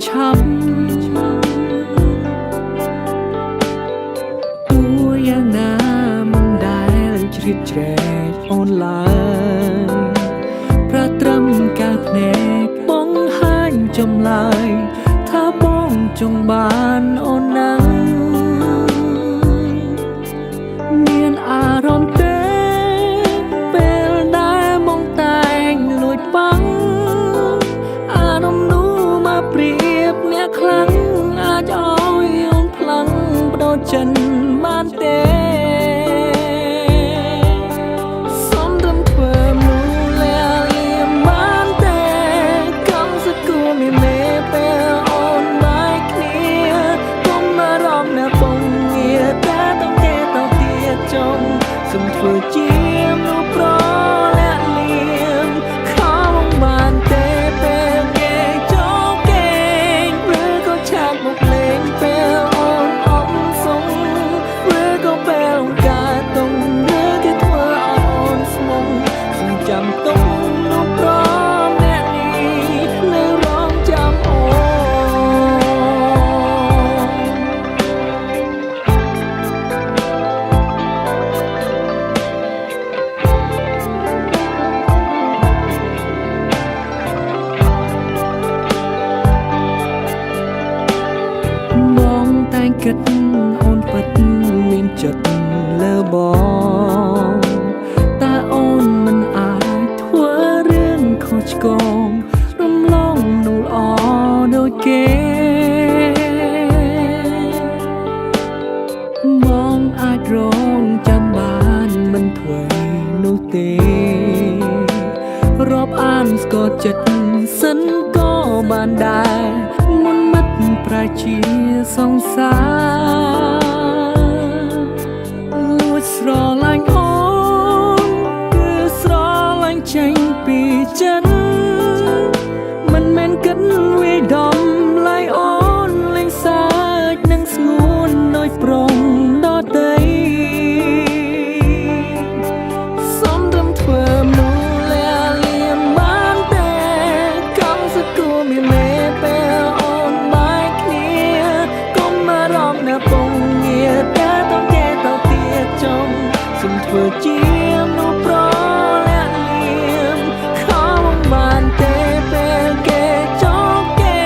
ឆាប់ទួយ៉ាងណាមិនដែលជ្រៀតជ្រែកអូនឡើយប្រត្រឹមកាភ្នែកបង្ហាញចម្លើយថាបងចង់បានអូននឹងមានអារម្មណ៍ទេពេលដែលមកតែងលួចបាំងអារម្មណ៍នោះមកព្រៀបអ្នកខ្លាំងអាចឲ្យអូនផ្លាំងបដូរចិនបានទេសំរំធ្វើមូលាលៀមបានទេកំសគួរមានមេពេលអូនបាយគ្នាកុំមករំនៅពងងារតែต้องគេទៅទៀតចង់សុំធ្វើជាមនុស្សប្រលាក់លៀមខំបានទេពេលគេចូលគេឬក៏ឆាកមកលេងពេលអូនអមសុំឬក៏ពេលការតុងឬគេធ្វើឲ្យអូនស្មុំសុំចាំទុំនោះប្រអ្នកនេះនៅរងចាំអូនបងតែងគិតអូនពិតមានចិត្តលើបងតែអូនមិនអាចធ្វើរឿងខុសឆ្គងរំលងនោះល្អដូចគេបងអាចរងចាំបានមិនធ្វើនោះទេរាប់អានស្គាល់ចិត្តសិនក៏បានដែរមុនមិត្តប្រាជាសង្សារលួចស្រឡាញ់អូនគឺស្រឡាញ់ចេញពីចិត្តមិនមែនគិតវាយដំឡៃអូនលេងសើចនឹងស្ងួនដោយប្រុងដតីសំរំធ្វើមូលាលៀមបានទេកំសគួរមានមេពេលអូនបាយគ្នាកុំមករំនៅពងងារតែต้องគេទៅទៀតចង់សុំធ្វើជាមនុស្សប្រលាក់លៀមខំបានទេពេលគេចូលគេ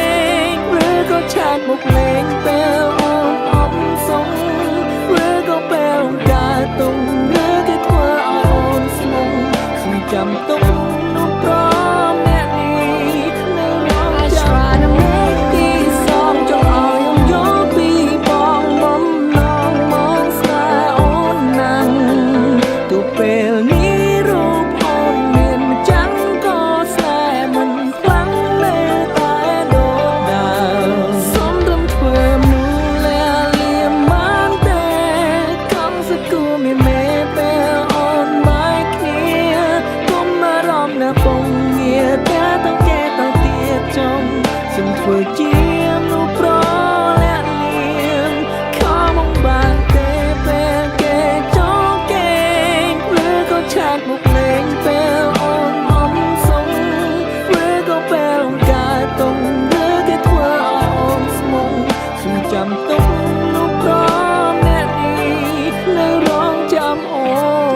ឬក៏ឆាតមកលេងពេលអូនអមសុំឬក៏ពេលការតុងឬគេធ្វើឲ្យអូនស្មុំសុំចាំទុំនោះប្រអ្នកនេះនៅរងចាំ I try to make this song ចង់ឲ្យអូនយល់ពីបងបំណងមកស្នេហ៍អូនណាស់ទោះពេលនេះរូបអូនមានម្ចាំងក៏ស្នេហ៍មិនខ្លាំងនៅតែដូចដើមសំរំធ្វើមូលាលៀមបានទេកំសគួរមានមេពេលអូនបាយគ្នាកុំមករំនៅពងងារតែต้องគេទៅទៀតចង់សុំធ្វើជាមនុស្សប្រលាក់លៀមខំបានទេពេលគេចូលគេឬក៏ឆាតមកលេងពេលអូនអមសុំឬក៏ពេលការតុងឬគេធ្វើឲ្យអូនស្មុំសុំចាំទុំនោះប្រអ្នកនេះនៅរងចាំអូន